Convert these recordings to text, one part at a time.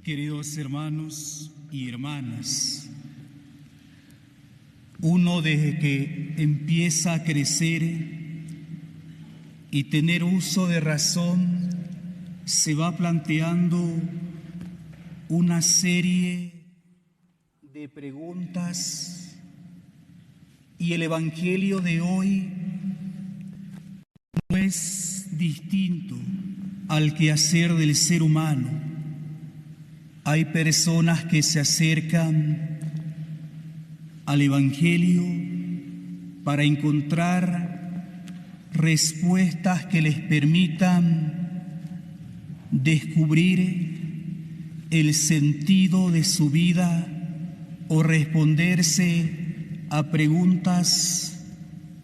Queridos hermanos y hermanas, uno desde que empieza a crecer y tener uso de razón, se va planteando una serie de preguntas, y el Evangelio de hoy no es distinto al quehacer del ser humano. Hay personas que se acercan al Evangelio para encontrar respuestas que les permitan descubrir el sentido de su vida o responderse a preguntas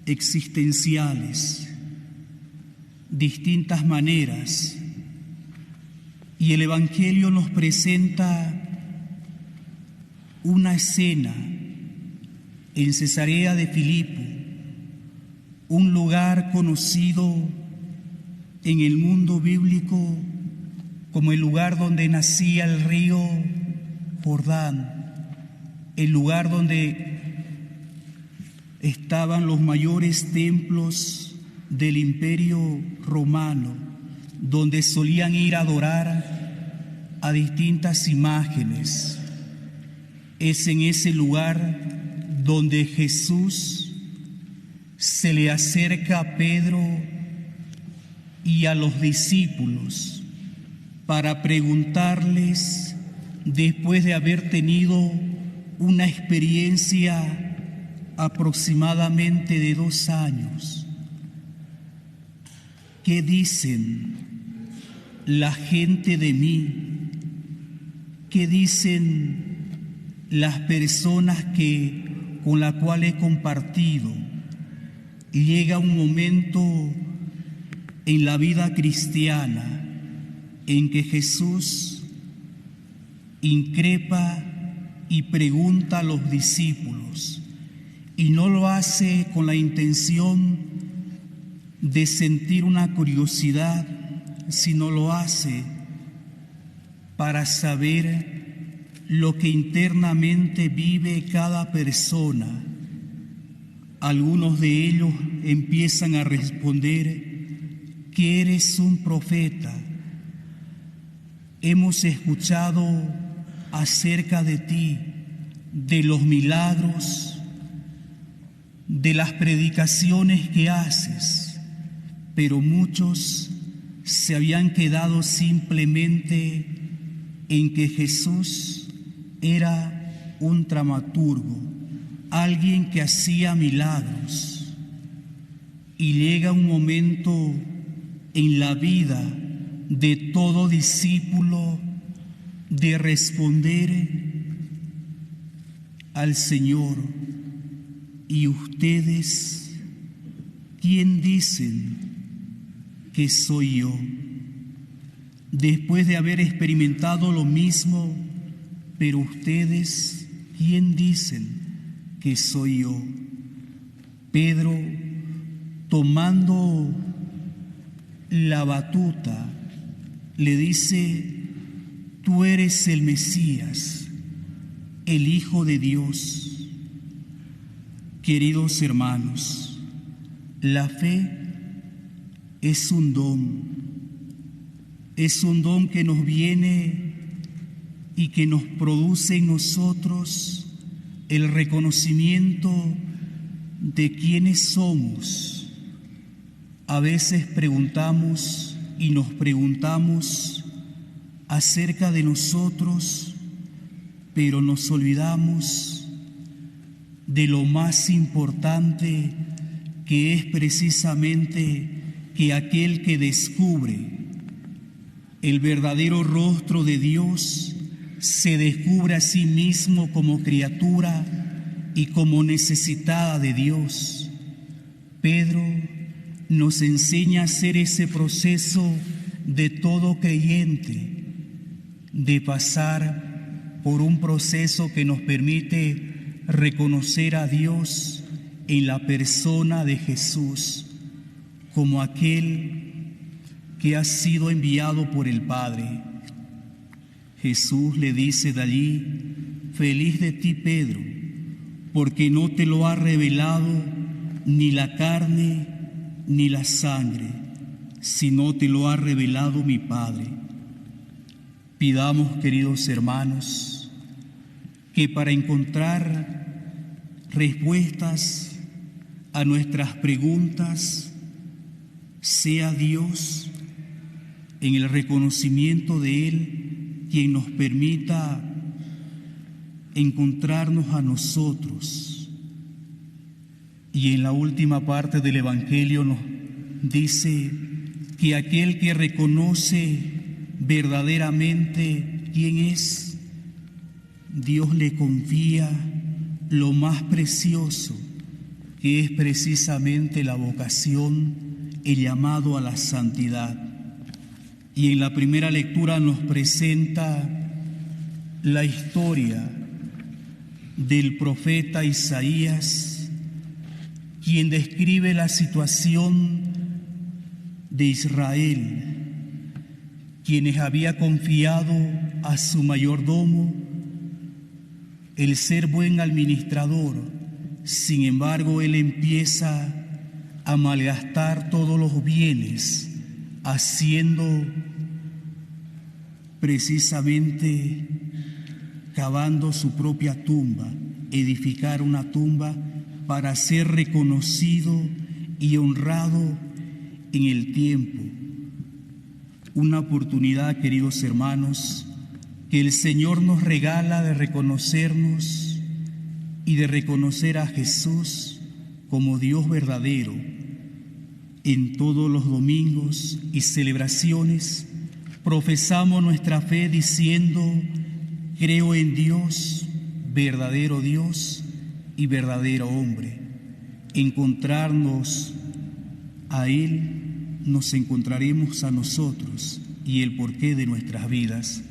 existenciales, distintas maneras. Y el Evangelio nos presenta una escena en Cesarea de Filipo, un lugar conocido en el mundo bíblico como el lugar donde nacía el río Jordán, el lugar donde estaban los mayores templos del Imperio Romano, donde solían ir a adorar a distintas imágenes. Es en ese lugar donde Jesús se le acerca a Pedro y a los discípulos para preguntarles, después de haber tenido una experiencia aproximadamente de 2 años, ¿qué dicen la gente de mí? ¿Qué dicen las personas con las cuales he compartido? Llega un momento en la vida cristiana en que Jesús increpa y pregunta a los discípulos, y no lo hace con la intención de sentir una curiosidad, sino lo hace para saber lo que internamente vive cada persona. Algunos de ellos empiezan a responder que eres un profeta. Hemos escuchado acerca de ti, de los milagros, de las predicaciones que haces, pero muchos se habían quedado simplemente en que Jesús era un dramaturgo, alguien que hacía milagros. Y llega un momento en la vida de todo discípulo de responder al Señor: ¿y ustedes quién dicen que soy yo? Después de haber experimentado lo mismo, pero ustedes, ¿quién dicen que soy yo? Pedro, tomando la batuta, le dice: tú eres el Mesías, el Hijo de Dios. Queridos hermanos, la fe es un don que nos viene y que nos produce en nosotros el reconocimiento de quiénes somos. A veces preguntamos y nos preguntamos acerca de nosotros, pero nos olvidamos de lo más importante, que es precisamente que aquel que descubre el verdadero rostro de Dios se descubre a sí mismo como criatura y como necesitada de Dios. Pedro nos enseña a hacer ese proceso de todo creyente, de pasar por un proceso que nos permite reconocer a Dios en la persona de Jesús como aquel que ha sido enviado por el Padre. Jesús le dice de allí: feliz de ti, Pedro, porque no te lo ha revelado ni la carne ni la sangre, sino te lo ha revelado mi Padre. Pidamos, queridos hermanos, que para encontrar respuestas a nuestras preguntas sea Dios, en el reconocimiento de Él, quien nos permita encontrarnos a nosotros. Y en la última parte del Evangelio nos dice que aquel que reconoce verdaderamente quién es, Dios le confía lo más precioso, que es precisamente la vocación, el llamado a la santidad. Y en la primera lectura nos presenta la historia del profeta Isaías, quien describe la situación de Israel, quienes había confiado a su mayordomo el ser buen administrador. Sin embargo, él empieza a malgastar todos los bienes, haciendo precisamente, cavando su propia tumba, edificar una tumba para ser reconocido y honrado en el tiempo. Una oportunidad, queridos hermanos, que el Señor nos regala de reconocernos y de reconocer a Jesús como Dios verdadero. En todos los domingos y celebraciones profesamos nuestra fe diciendo: creo en Dios, verdadero Dios y verdadero hombre. Encontrarnos a Él, nos encontraremos a nosotros y el porqué de nuestras vidas.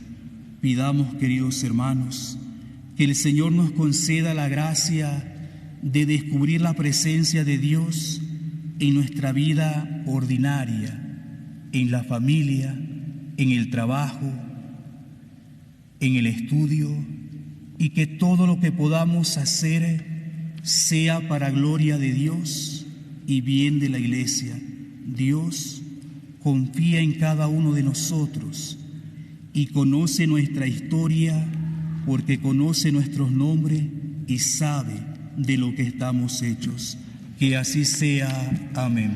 Pidamos, queridos hermanos, que el Señor nos conceda la gracia de descubrir la presencia de Dios en nuestra vida ordinaria, en la familia, en el trabajo, en el estudio, y que todo lo que podamos hacer sea para gloria de Dios y bien de la Iglesia. Dios confía en cada uno de nosotros y conoce nuestra historia, porque conoce nuestros nombres y sabe de lo que estamos hechos. Que así sea. Amén.